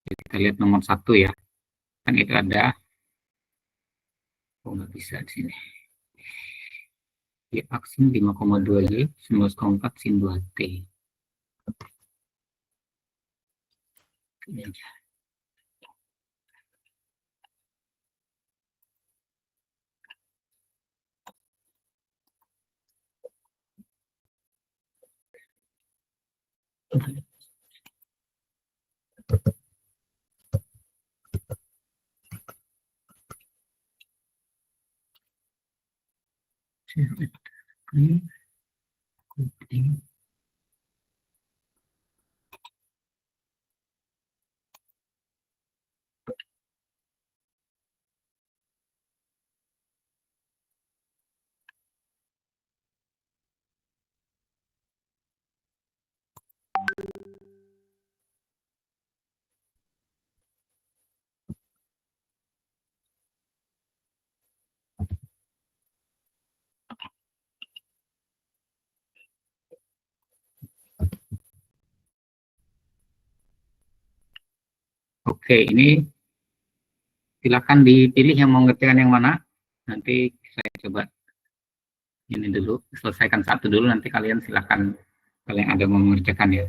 Kita lihat nomor 1 ya. Kan itu ada, oh nggak bisa di sini. Y aksen 5,2 Y, 19,4 sin 2T. Ini aja. Oke, ini silakan dipilih yang mau ngerjakan yang mana. Nanti saya coba ini dulu, selesaikan satu dulu, nanti kalian silakan kalian ada mau mengerjakan ya.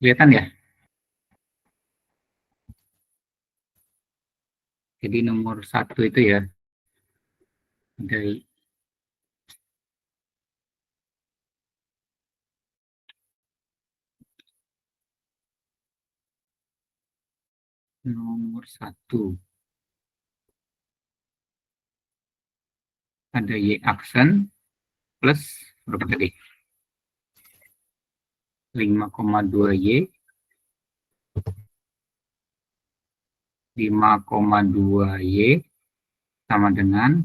Kelihatan ya? Jadi nomor 1 itu ya, dari nomor 1 ada Y aksen plus berapa tadi? 5,2 Y, 5,2 Y sama dengan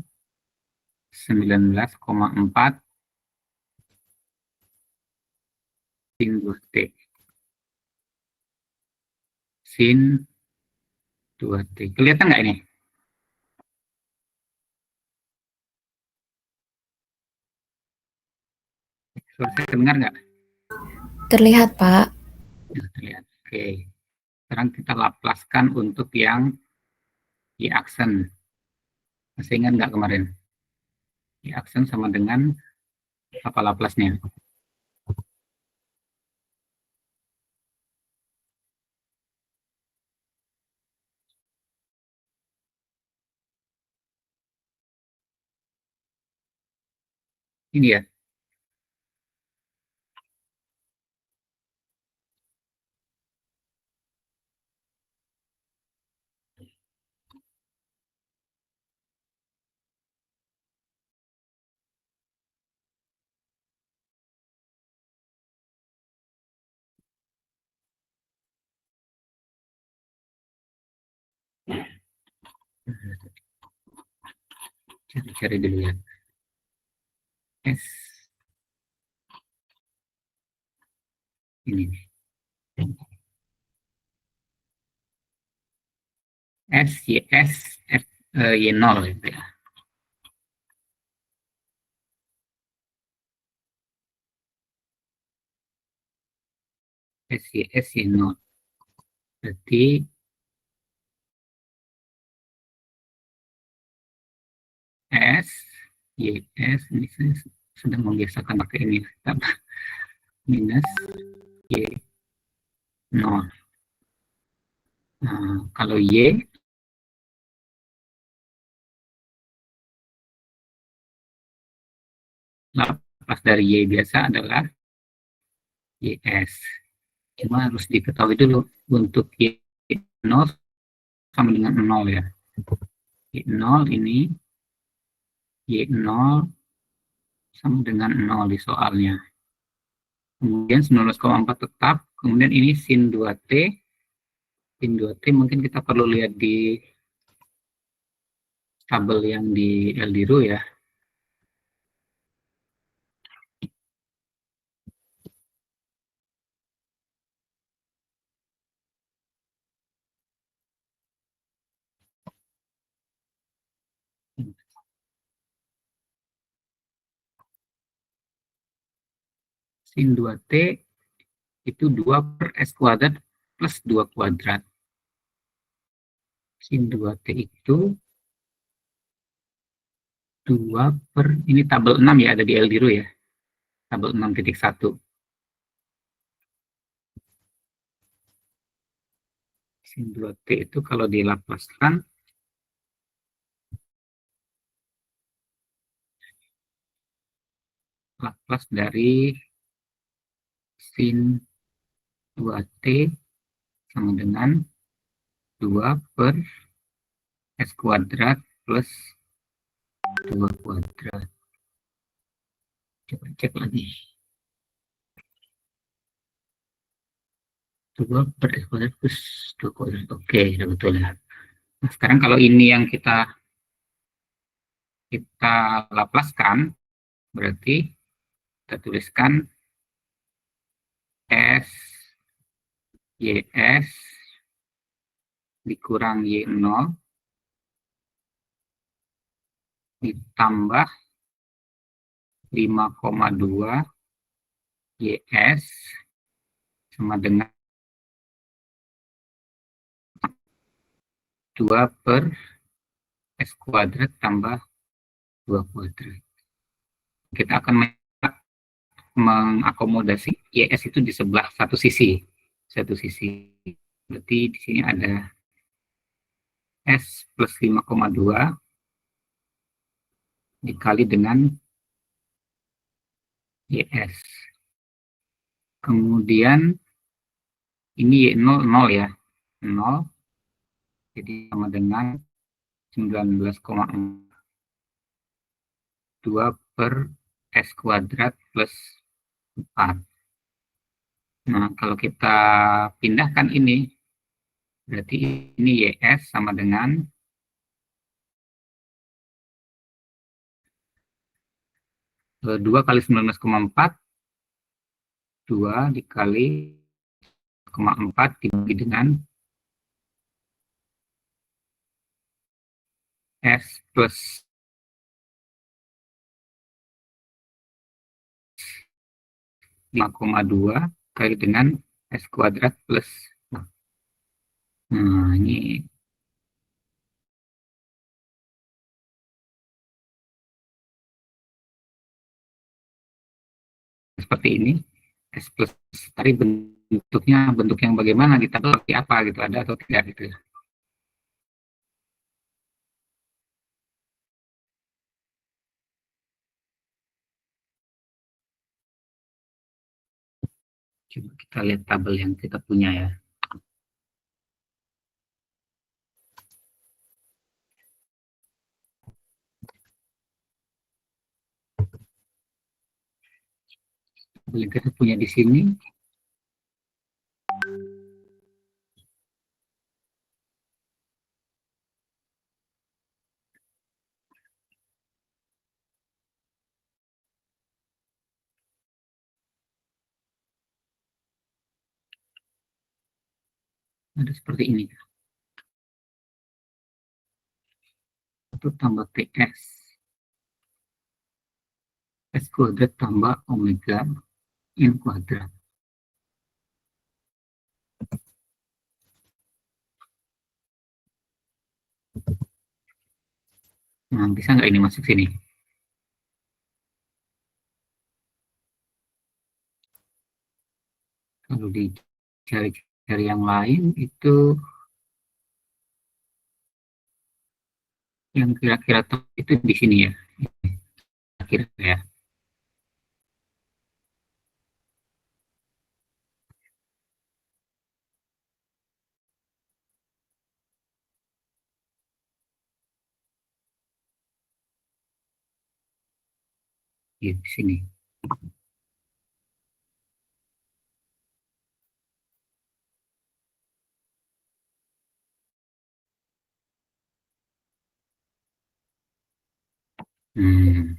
19,4 sin 2T. Sin 2T. Kelihatan nggak ini? Suara saya dengar nggak? Terlihat, Pak. Ya, terlihat. Oke. Sekarang kita laplaskan untuk yang Y aksen. Masih ingat nggak kemarin? Y aksen sama dengan apa laplasnya? Ini ya. Cari-cari dulu ya. S. Ini nih. S, Y, S, F, Y0 gitu ya. S, Y, S, Y0. Berarti S, Y, S, ini saya sedang membiasakan pakai ini. Minus Y0. Nah, kalau Y, lapas dari Y biasa adalah YS. Cuma harus diketahui dulu untuk Y0 sama dengan 0 ya. Y0 ini, Y0 sama dengan 0 di soalnya. Kemudian 19,4 tetap, kemudian ini sin 2T. Sin 2T mungkin kita perlu lihat di tabel yang di Eldiro ya. Sin 2T itu 2 per S kuadrat plus 2 kuadrat. Sin 2T itu 2 per, ini tabel 6 ya, ada di Eldiro ya. Tabel 6.1. Sin 2T itu kalau dilapaskan, Laplace dari sin 2T sama dengan 2 per S kuadrat plus 2 kuadrat. Coba cek lagi. 2 per S kuadrat plus 2 kuadrat. Oke, sudah betul ya. Nah, sekarang kalau ini yang kita laplaskan, berarti kita tuliskan S YS dikurang Y0 ditambah 5,2 YS sama dengan 2 per S kuadrat tambah 2 kuadrat. Kita akan mengakomodasi YS itu di sebelah satu sisi. Berarti di sini ada S plus 5,2 dikali dengan YS. Kemudian ini Y0, 0 ya. 0. Jadi sama dengan 19,2 per S kuadrat plus 4. Nah, kalau kita pindahkan ini, berarti ini YS sama dengan 2 kali 19,4, 2 dikali 4 dibagi dengan S plus 5,2 kali dengan S kuadrat plus. Nah, ini seperti ini. S plus tadi bentuknya bentuk yang bagaimana, kita seperti apa gitu, ada atau tidak gitu. Coba kita lihat tabel yang kita punya ya. Tabel yang kita punya di sini. Ada seperti ini. 1 tambah TS. S kuadrat tambah omega N kuadrat. Nah, bisa nggak ini masuk sini? Kalau dicari yang lain itu yang kira-kira itu di sini ya. Kira ya. Di sini. Hmm.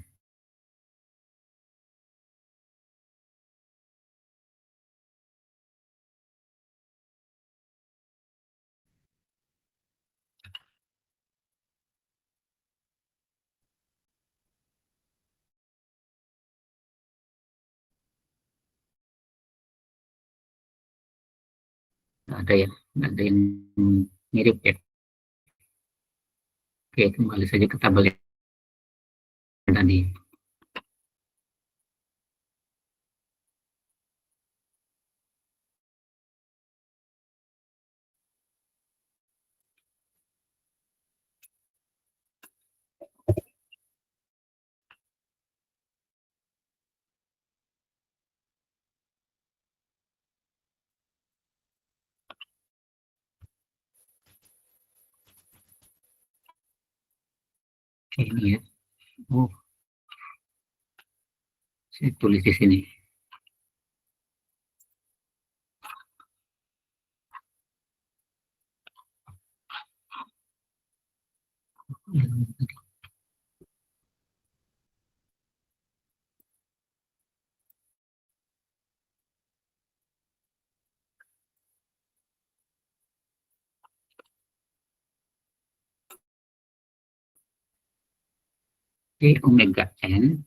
nggak ada yang mirip ya. Oke, kembali saja ke tabel yang tadi. Oke, ini ya. Oh, saya tulis di sini. Oke, omega n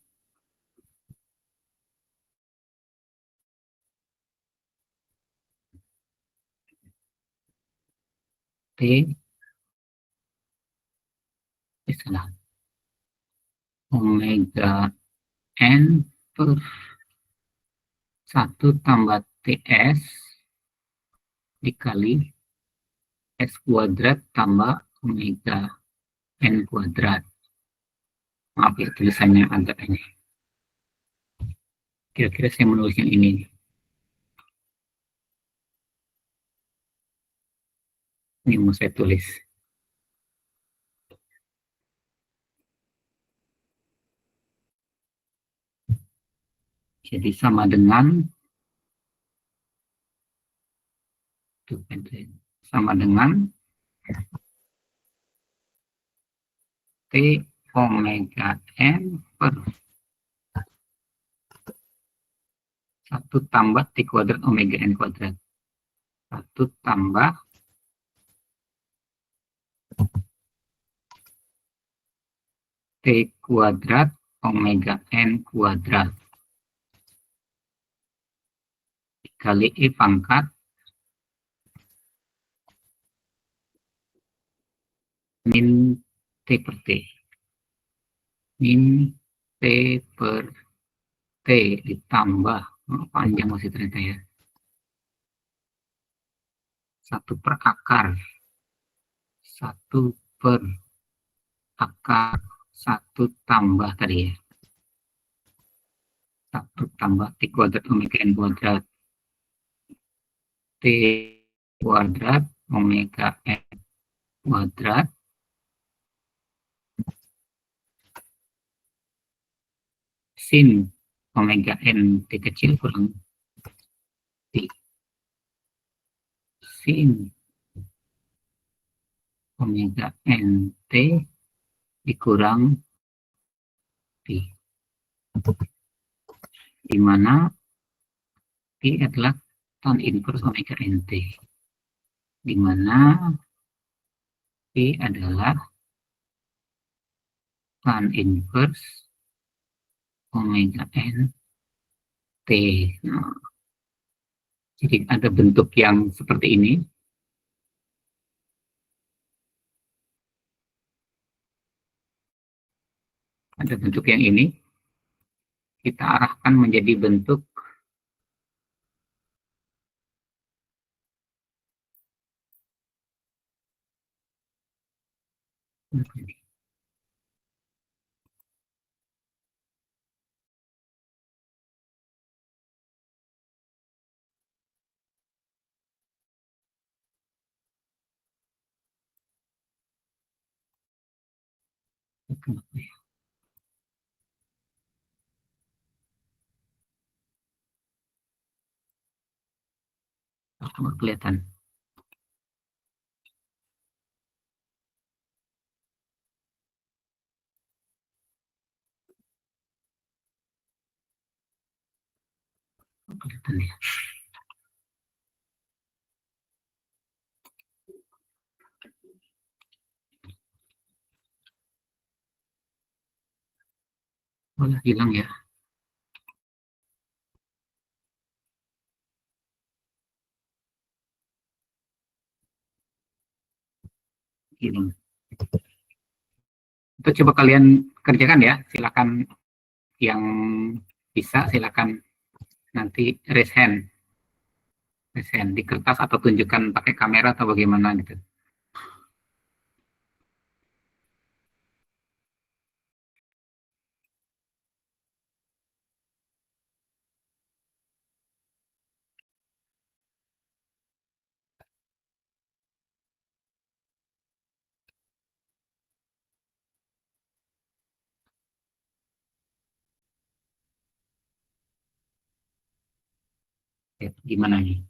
T, salah, omega n per 1 tambah TS dikali S kuadrat tambah omega n kuadrat. Maaf ya, tulisannya agak ini. Kira-kira saya menulis yang ini. Ini mau saya tulis. Jadi sama dengan sama dengan T omega n per 1 tambah T kuadrat omega n kuadrat. 1 tambah T kuadrat omega n kuadrat dikali E pangkat min T per T. Min T per T ditambah, panjang masih ternyata ya, 1 per akar 1 per akar 1 tambah tadi ya, 1 tambah T kuadrat omega n kuadrat T kuadrat omega n kuadrat sin omega n T kecil kurang T sin omega n T dikurang T, di mana T adalah tan inverse omega nt, di mana T adalah tan inverse omega nt. Nah, jadi ada bentuk yang seperti ini. Ada bentuk yang ini. Kita arahkan menjadi bentuk kelihatan. Kelihatan ya. Malah hilang ya. Ini. Itu coba kalian kerjakan ya, silakan yang bisa silakan nanti raise hand di kertas atau tunjukkan pakai kamera atau bagaimana gitu. Ya, gimana nih?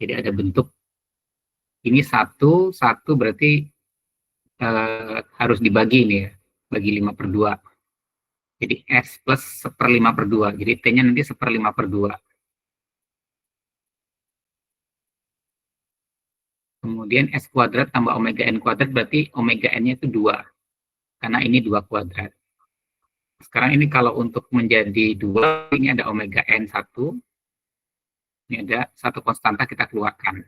Jadi ada bentuk ini satu berarti harus dibagi nih ya, bagi 5/2. Jadi S plus 1/5/2. Jadi T-nya nanti 1/5/2. Kemudian S kuadrat tambah omega N kuadrat berarti omega N-nya itu 2. Karena ini 2 kuadrat. Sekarang ini kalau untuk menjadi 2, ini ada omega N1. Ini ada satu konstanta kita keluarkan.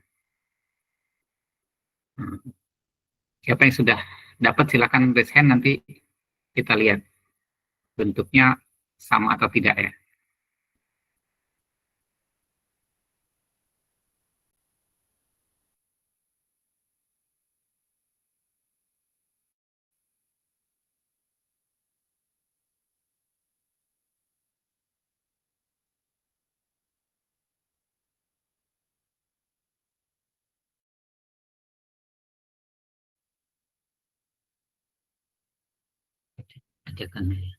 Siapa yang sudah dapat silakan raise hand, nanti kita lihat bentuknya sama atau tidak ya. Ajakan ya.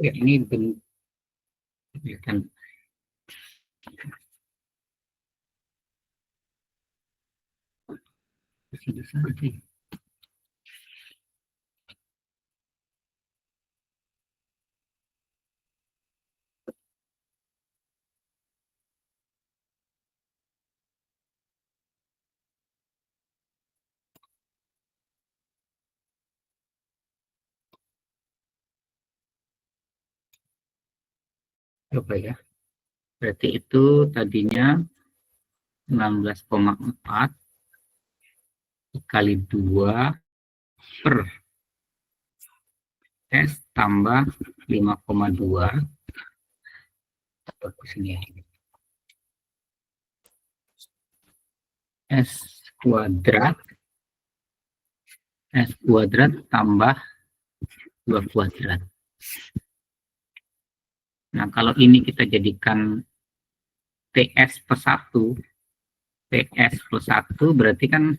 Ya, ini bentuk kan. Bisa sih. Coba ya. Berarti itu tadinya 19,4 dikali 2 per S tambah 5,2. Bagus ini ya. S kuadrat tambah 2 kuadrat. Nah, kalau ini kita jadikan TS plus 1, TS plus 1 berarti kan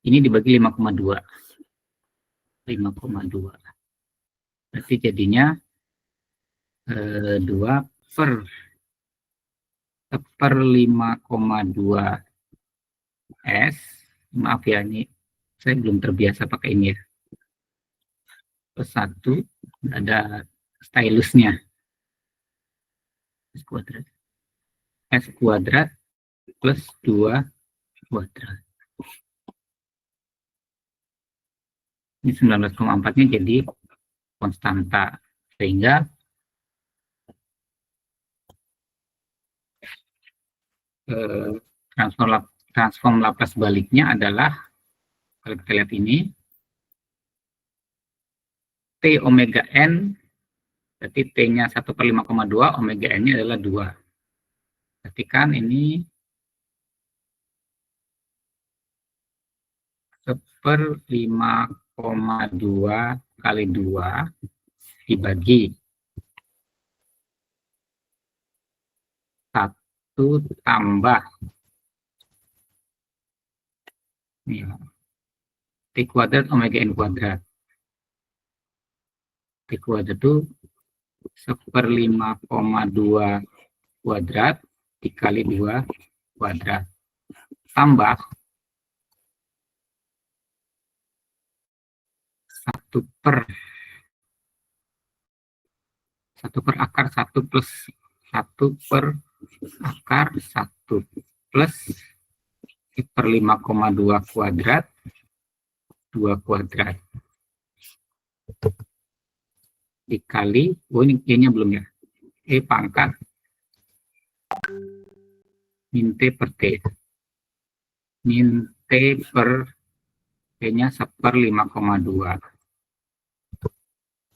ini dibagi 5,2. 5,2. Berarti jadinya 2 per 5,2 S. Maaf ya, ini saya belum terbiasa pakai ini ya. Plus 1, ada stylusnya. S kuadrat. S kuadrat plus 2 kuadrat. Ini 19,4-nya jadi konstanta. Sehingga transform Laplace baliknya adalah, kalau kita lihat ini, T omega N, berarti T-nya 1/5,2, omega N-nya adalah 2. Berarti kan ini 1/5,2 kali 2 dibagi 1 tambah Ya. T kuadrat omega N kuadrat. T kuadrat itu 1/5,2 kuadrat dikali 2 kuadrat. Tambah 1/akar 1 plus 1/akar 1 plus 1/5,2 kuadrat 2 kuadrat dikali, ini Y-nya belum ya, E pangkat min T per T. Min T per T-nya 1/5,2.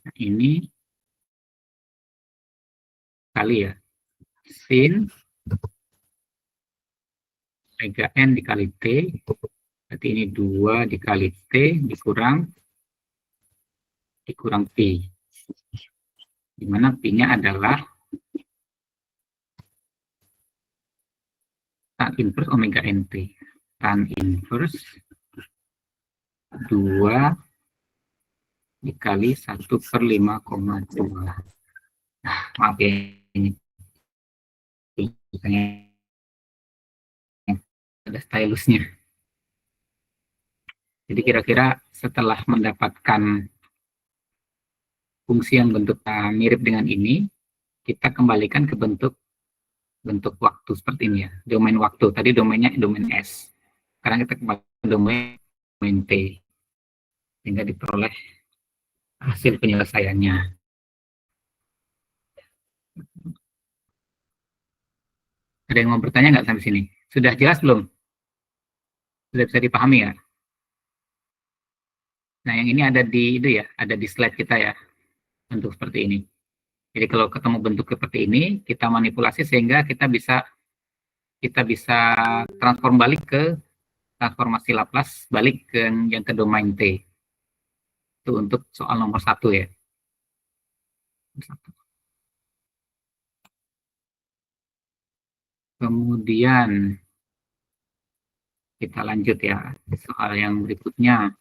Nah, ini kali ya, sin omega N dikali T, berarti ini 2 dikali T dikurang Pi, di mana Pi-nya adalah tan inverse omega NT. Tan inverse 2 dikali 1/5,2. Nah, maaf ya, ini ada stylusnya. Jadi kira-kira setelah mendapatkan fungsi yang bentuknya mirip dengan ini, kita kembalikan ke bentuk waktu seperti ini ya. Domain waktu, tadi domainnya domain S. Sekarang kita kembali ke domain T. Sehingga diperoleh hasil penyelesaiannya. Ada yang mau bertanya nggak sampai sini? Sudah jelas belum? Sudah bisa dipahami ya? Nah, yang ini ada di itu ya, ada di slide kita ya, bentuk seperti ini. Jadi kalau ketemu bentuk seperti ini, kita manipulasi sehingga kita bisa transform balik ke transformasi Laplace balik ke yang ke domain T. Itu untuk soal nomor 1 ya. Kemudian kita lanjut ya, soal yang berikutnya.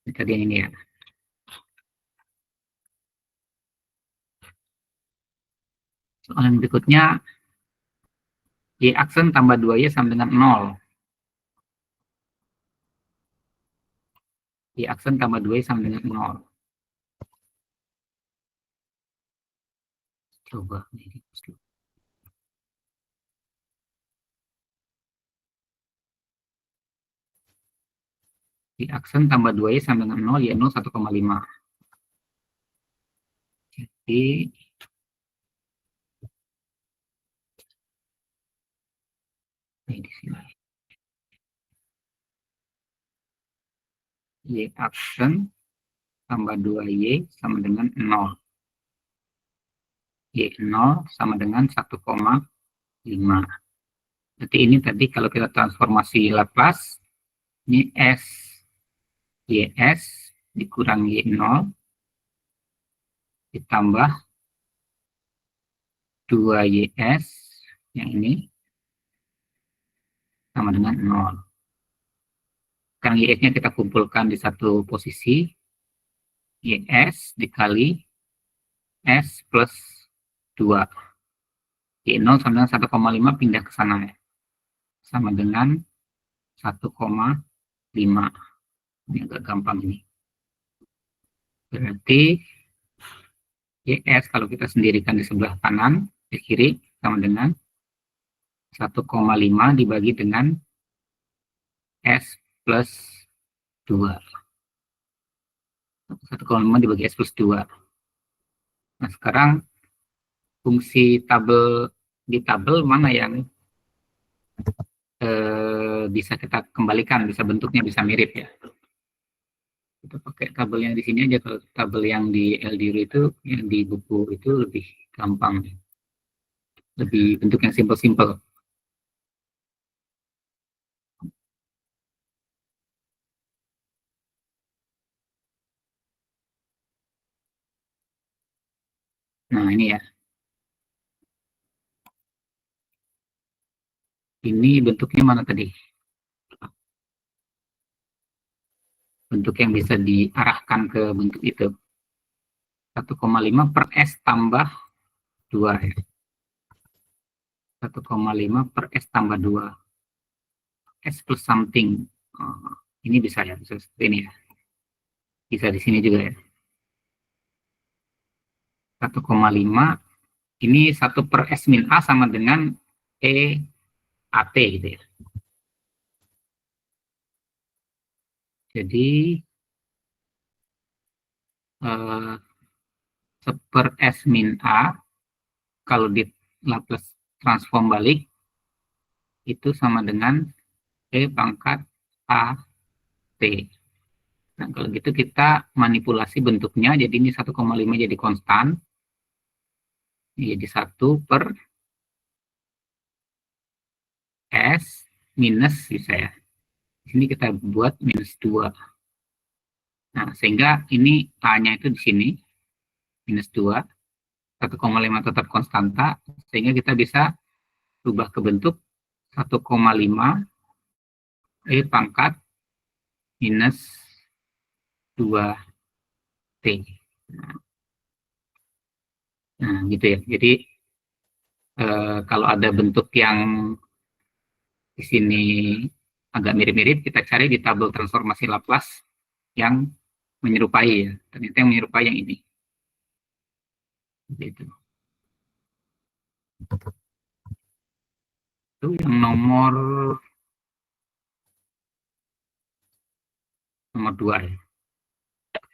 Tadi yang ini ya. Soal yang berikutnya, Y aksen tambah 2Y sama dengan 0. Y aksen tambah 2Y sama dengan 0. Coba. Y aksen tambah 2Y sama dengan 0, Y0 1,5. Jadi, ini di sini. Y aksen tambah 2Y sama dengan 0. Y0 sama dengan 1,5. Jadi ini tadi kalau kita transformasi Laplace, ini S, YS dikurang Y0 ditambah 2YS yang ini sama dengan 0. Sekarang YS-nya kita kumpulkan di satu posisi, YS dikali S plus 2. Y0 sama dengan 1,5 pindah ke sana ya. Sama dengan 1,5. Ini agak gampang ini. Berarti YS kalau kita sendirikan di sebelah kanan, di kiri, sama dengan 1,5 dibagi dengan S plus 2. 1,5 dibagi S plus 2. Nah, sekarang fungsi di tabel mana yang bisa kita kembalikan, bisa bentuknya bisa mirip ya. Kita pakai tabel yang di sini aja, kalau tabel yang di LDR itu, yang di buku itu lebih gampang. Lebih bentuk yang simple-simple. Nah, ini ya. Ini bentuknya mana tadi? bentuk yang bisa diarahkan ke bentuk itu. 1,5 per S tambah 2 ya. 1,5 per S tambah 2. S plus something. Oh, ini bisa ya, bisa seperti ini ya. Bisa di sini juga ya. 1,5 ini 1 per S min A sama dengan E AT gitu ya. Jadi 1 per S min A kalau di Laplace transform balik itu sama dengan E pangkat AT. Nah, kalau gitu kita manipulasi bentuknya, jadi ini 1,5 jadi konstan, jadi 1 per S minus bisa ya. Di sini kita buat minus 2. Nah, sehingga ini A-nya itu di sini, minus 2, 1,5 tetap konstanta, sehingga kita bisa rubah ke bentuk 1,5 E pangkat minus 2T. Nah, gitu ya. Jadi, kalau ada bentuk yang di sini agak mirip-mirip, kita cari di tabel transformasi Laplace yang menyerupai ya. Ternyata yang menyerupai yang ini. Gitu. Itu yang nomor 2 ya.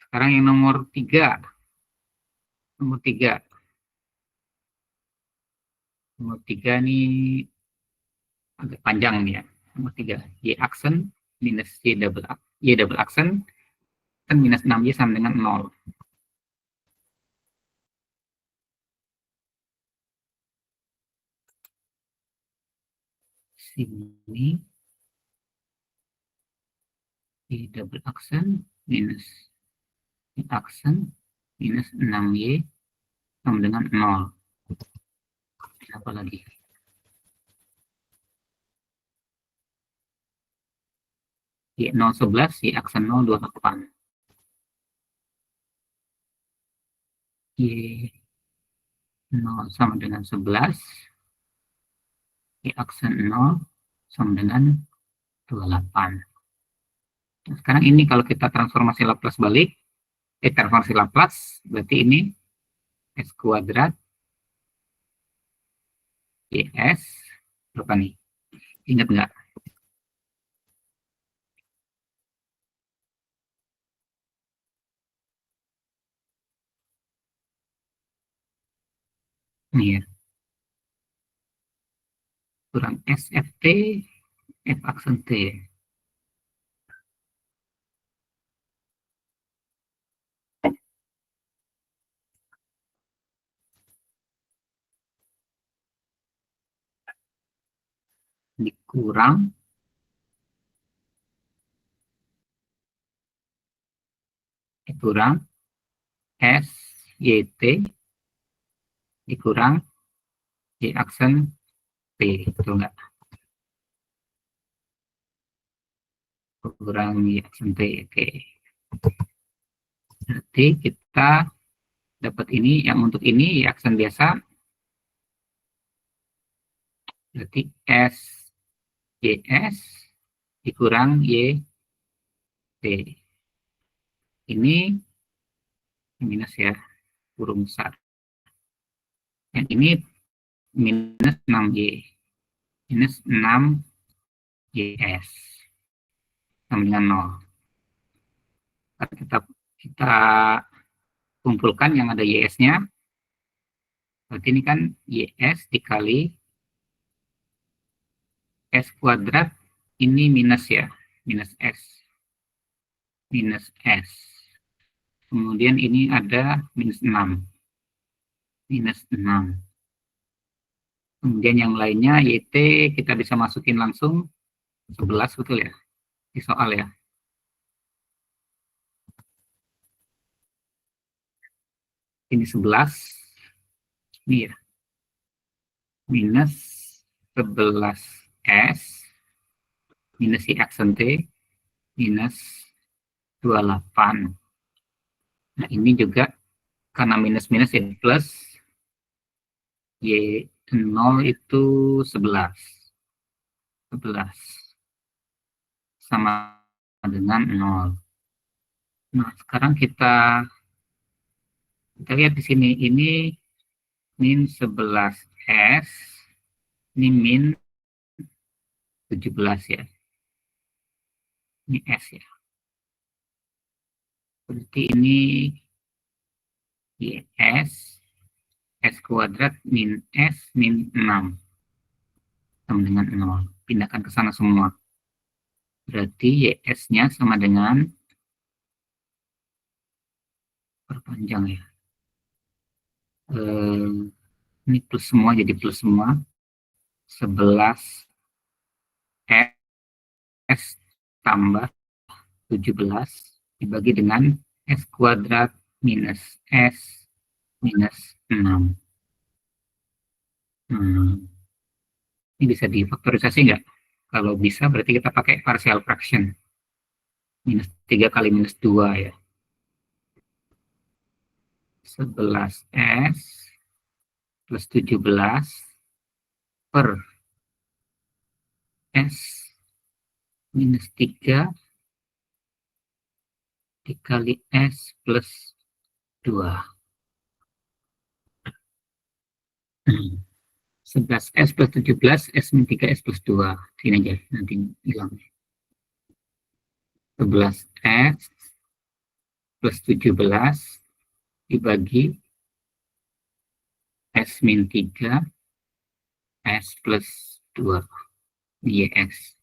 Sekarang yang nomor 3. Nomor 3. Nomor 3 ini agak panjang nih ya. Nomor 3. Y aksen minus Y double aksen kan minus 6Y sama dengan 0. Sini Y double aksen minus Y aksen minus 6Y sama dengan 0. Apa lagi? Y 011, Y aksen 028. Y 0 sama dengan 11. Y aksen 0 sama dengan 28. Nah, sekarang ini kalau kita transformasi Laplace balik, transformasi Laplace, berarti ini S kuadrat YS, berapa nih? Ingat nggak? Nih ya. Kurang SFT, F aksen T. Dikurang SYT dikurang Y aksen T, betul nggak? Kurang Y aksen T, oke. Berarti kita dapat ini, yang untuk ini Y aksen biasa, berarti YS dikurang YT. Ini minus ya, kurung besar. Yang ini minus 6Y. Minus 6YS. Sama dengan 0. Kita kumpulkan yang ada YS-nya. Berarti ini kan YS dikali S kuadrat. Ini minus ya. Minus S. Minus S. Kemudian ini ada minus 6. Minus 6. Kemudian yang lainnya YT kita bisa masukin langsung 11, betul ya? Di soal ya. Ini 11. Ini ya. Minus 11S. Minus Y aksen T. Minus 28. Nah, ini juga karena minus-minus ya, plus Y0 itu 11. 11 sama dengan 0. Nah, sekarang kita lihat di sini, ini min 11S, ini min 17 ya. Ini S ya. Berarti ini YS, S kuadrat min S min 6 sama dengan 0. Pindahkan ke sana semua. Berarti YS-nya sama dengan, perpanjang ya. Ini plus semua, jadi plus semua. 11 S tambah 17 dibagi dengan S kuadrat minus S minus 6. Ini bisa difaktorisasi nggak? Kalau bisa berarti kita pakai partial fraction. Minus 3 kali minus 2 ya. 11S plus 17 per S minus 3 dikali S plus 2. 11S plus 17, S min 3S plus 2. Sini aja, nanti hilang. 11S plus 17 dibagi S min 3, S plus 2. YS.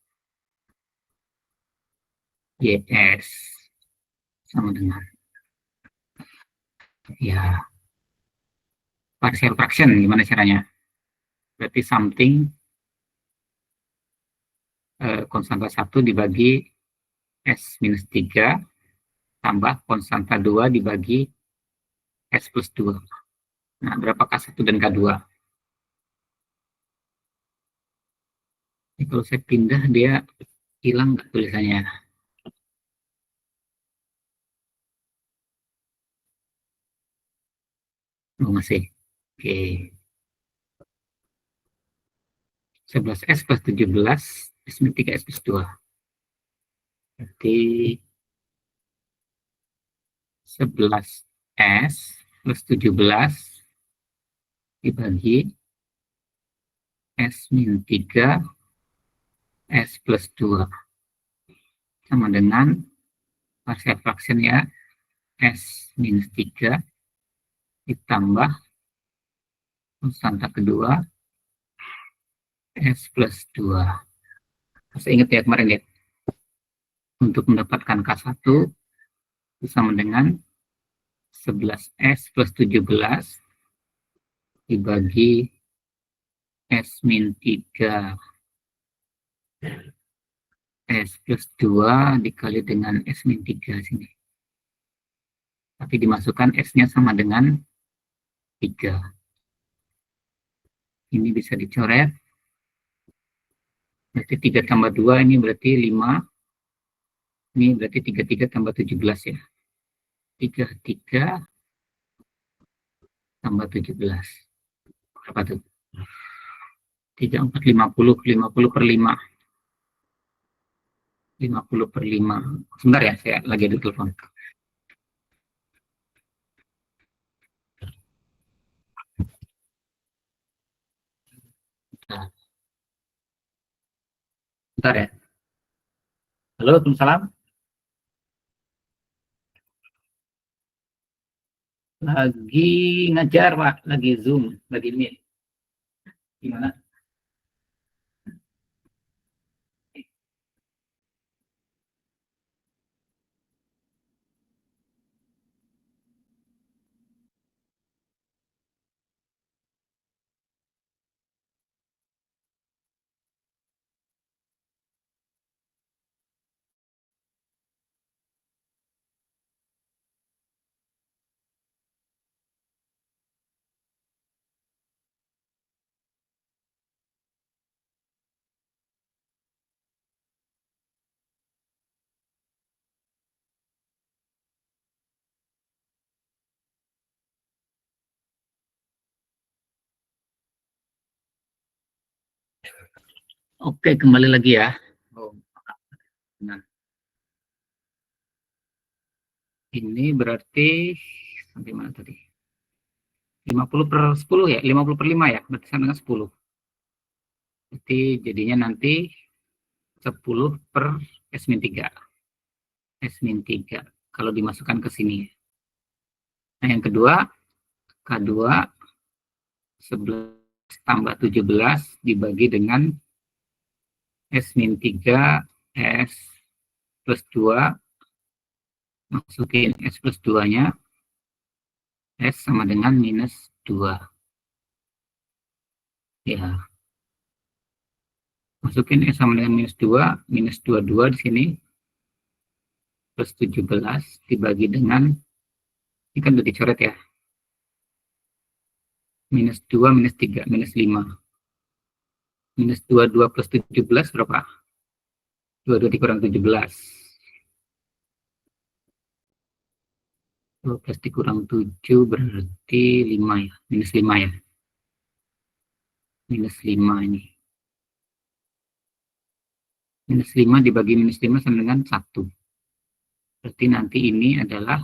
YS sama dengan, ya, partial fraction. Gimana caranya? Berarti something konstanta 1 dibagi S minus 3 tambah konstanta 2 dibagi S plus 2. Nah, berapa K1 dan K2? Ini kalau saya pindah, dia hilang nggak tulisannya? Oh, masih. Oke. 11S plus 17, S min 3, S plus 2. Berarti 11S plus 17 dibagi S min 3, S plus 2. Sama dengan partial fraction ya, S minus 3 ditambah konstanta kedua S plus 2. Saya ingat ya kemarin ya, untuk mendapatkan K1 itu sama dengan 11S plus 17 dibagi S min 3 S plus 2 dikali dengan S min 3 sini. Tapi dimasukkan S-nya sama dengan 3. Ini bisa dicoret. Berarti 3 tambah 2 ini berarti 5. Ini berarti 33 tambah 17 ya. 33 tambah 17. Berapa tuh? 3, 4, 50. 50 per 5. 50 per 5. Sebentar ya, saya lagi ada telepon. Nah, bentar ya. Halo, Waalaikumsalam. Lagi ngajar, Pak. Lagi Zoom, lagi Meet. Gimana? Oke, kembali lagi ya. Oh, nah, ini berarti sampai mana tadi? 50/10 ya? 50/5 ya? Berarti sama dengan 10. Berarti jadinya nanti 10 per S-3. S-3 kalau dimasukkan ke sini. Nah, yang kedua, K2 11 tambah 17 dibagi dengan S-3 S plus 2, masukin S plus 2-nya, S sama dengan minus 2. Ya, masukin S sama dengan minus 22 di sini, plus 17 dibagi dengan, ini kan udah dicoret ya, minus 2, minus 3, minus 5. Minus 22 plus 17 berapa? 22 dikurang 17. 12 dikurang 7 berarti 5 ya, minus 5 ya. Minus 5 ini. Minus 5 dibagi minus 5 sama dengan 1. Berarti nanti ini adalah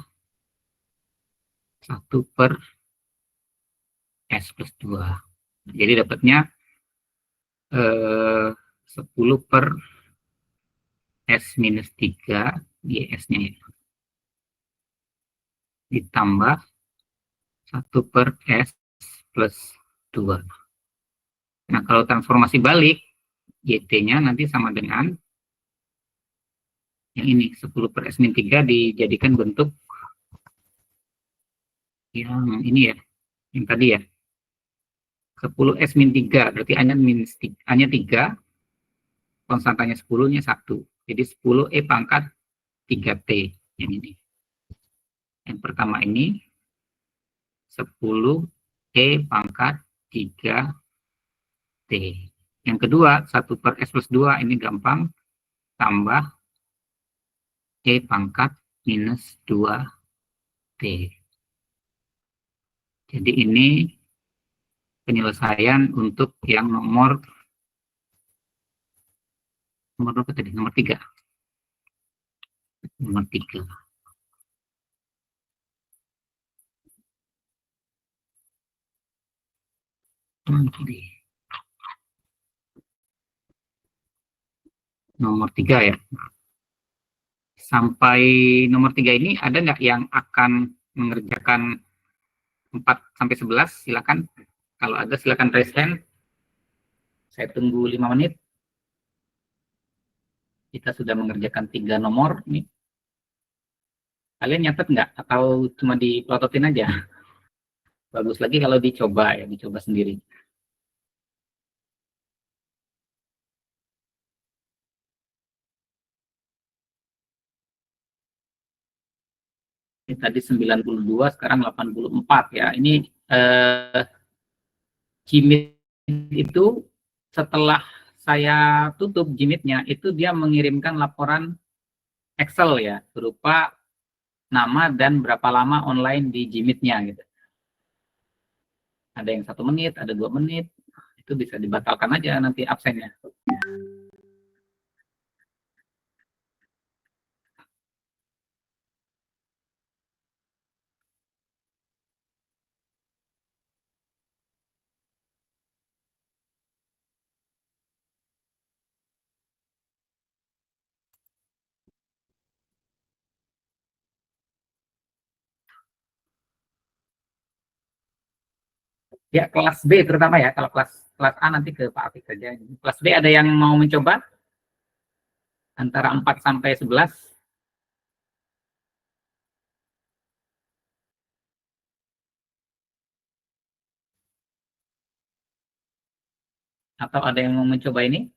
1 per S plus 2. Jadi dapatnya 10 per S minus 3, di S-nya ya, ditambah 1 per S plus 2. Nah, kalau transformasi balik, YT-nya nanti sama dengan yang ini, 10 per S min 3 dijadikan bentuk yang ini ya, yang tadi ya, 10 S min 3, berarti hanya 3, konstantanya 10-nya 1. Jadi 10 E pangkat 3T, yang ini. Yang pertama ini 10 E pangkat 3T. Yang kedua, 1 per S plus 2, ini gampang, tambah E pangkat minus 2T. Jadi ini penyelesaian untuk yang nomor berapa tadi? Nomor 3. Nomor 3. Nomor 3 ya. Sampai nomor 3 ini ada nggak yang akan mengerjakan 4 sampai 11? Silakan. Kalau ada silakan raise hand. Saya tunggu 5 menit. Kita sudah mengerjakan 3 nomor nih. Kalian nyatet nggak? Atau cuma dipelototin aja? Bagus lagi kalau dicoba ya, dicoba sendiri. Ini tadi 92, sekarang 84 ya. Ini Gmeet itu setelah saya tutup Gmeet-nya, itu dia mengirimkan laporan Excel ya, berupa nama dan berapa lama online di Gmeet-nya gitu. Ada yang 1 menit, ada 2 menit, itu bisa dibatalkan aja nanti absennya. Ya, kelas B terutama ya, kalau kelas kelas A nanti ke Pak Afik saja. Kelas B ada yang mau mencoba antara 4 sampai 11? Atau ada yang mau mencoba ini?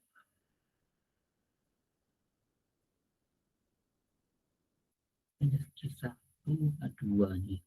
Satu, dua nih.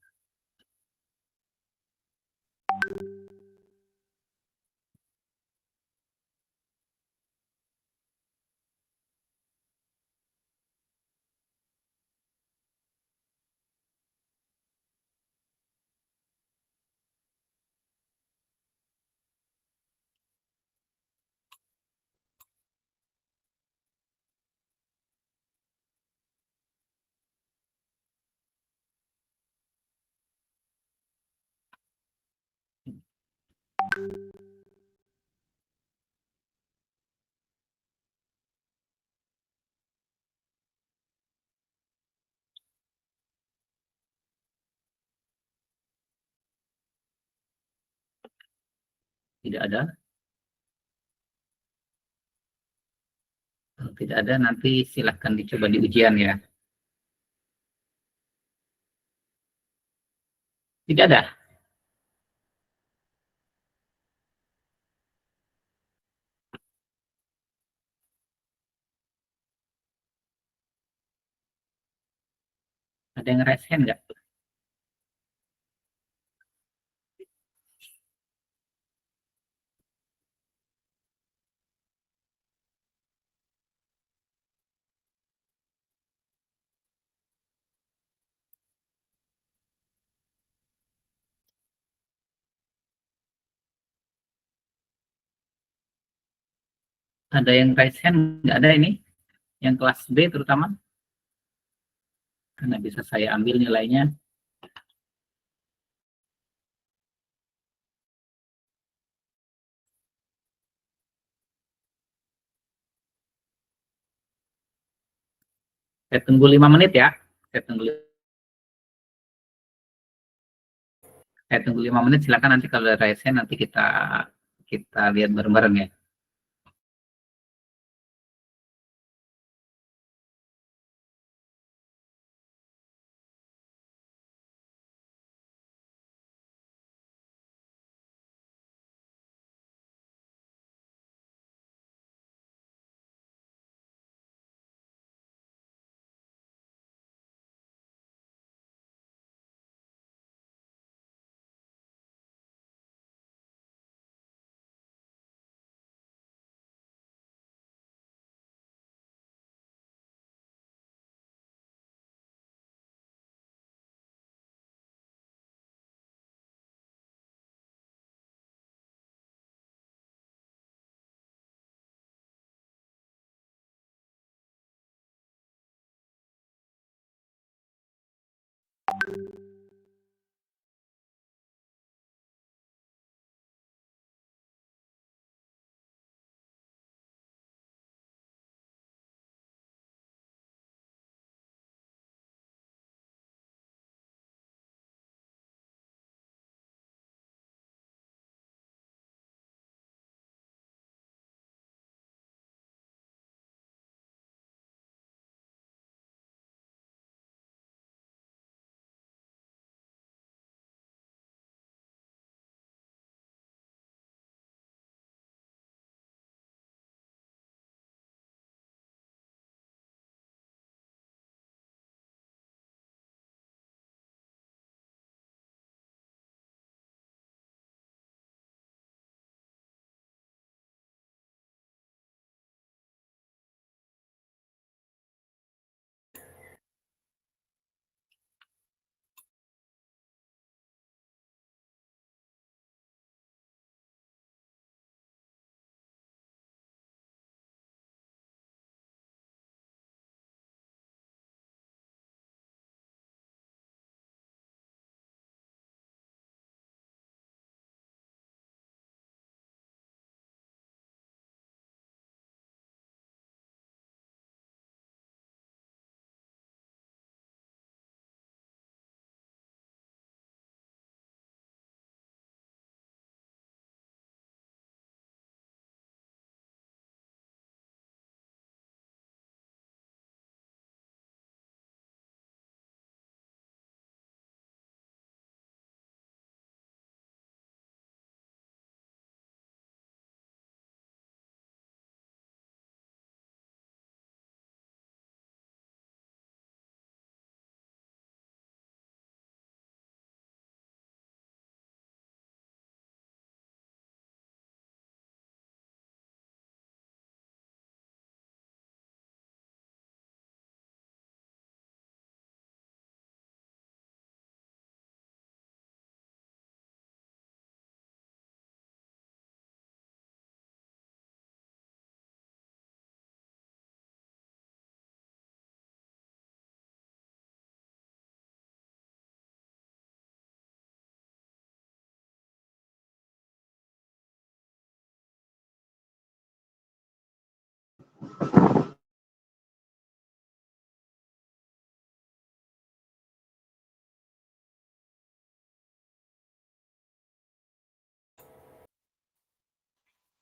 Tidak ada. Kalau tidak ada, nanti silahkan dicoba di ujian ya. Tidak ada. Ada yang raise hand nggak? Ada yang raise hand nggak ada ini? Yang kelas B terutama? Karena bisa saya ambil nilainya. Saya tunggu 5 menit ya. Saya tunggu, saya tunggu 5 menit. Silakan nanti kalau ada raise hand nanti kita lihat bareng-bareng ya.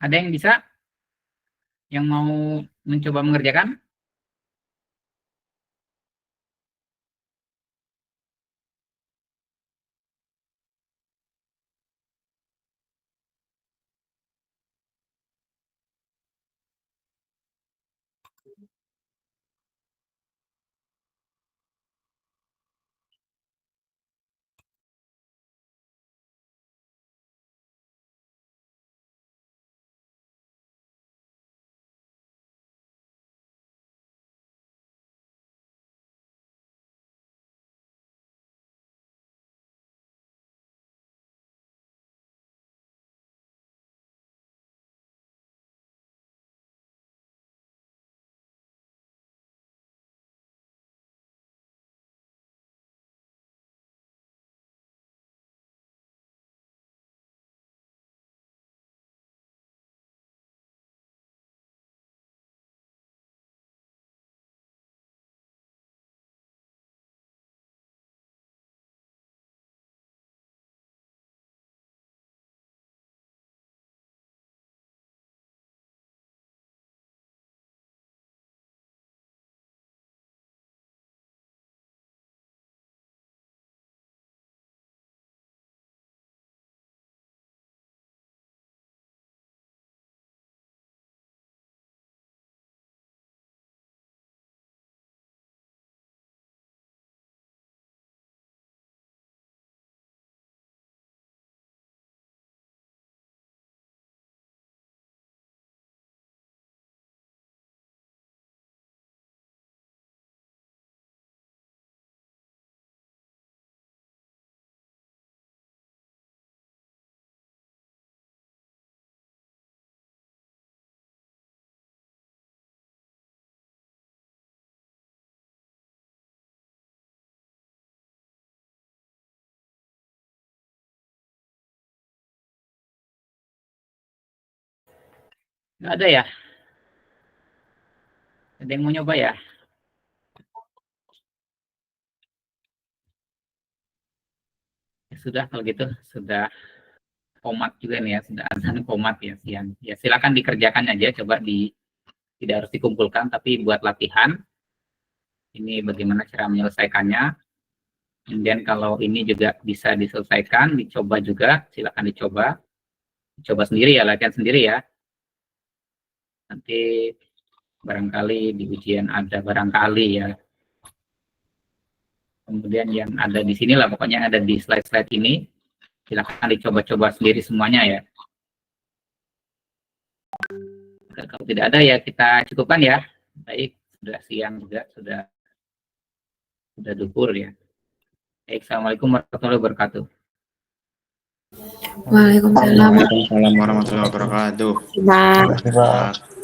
Ada yang bisa? Yang mau mencoba mengerjakan? Nggak ada ya? Ada yang mau nyoba ya? Ya sudah, kalau gitu sudah komat juga nih ya, sudah azan komat ya siang. Ya silakan dikerjakan aja, coba tidak harus dikumpulkan, tapi buat latihan. Ini bagaimana cara menyelesaikannya. Kemudian kalau ini juga bisa diselesaikan, dicoba juga, silakan dicoba. Coba sendiri ya, latihan sendiri ya. Nanti barangkali di ujian ada barangkali ya. Kemudian yang ada di sini lah, pokoknya ada di slide-slide ini, silakan dicoba-coba sendiri semuanya ya. Kalau tidak ada ya kita cukupkan ya. Baik, sudah siang juga, sudah duhur ya. Baik, assalamualaikum warahmatullahi wabarakatuh. Waalaikumsalam. Waalaikumsalam warahmatullahi wabarakatuh. Pak.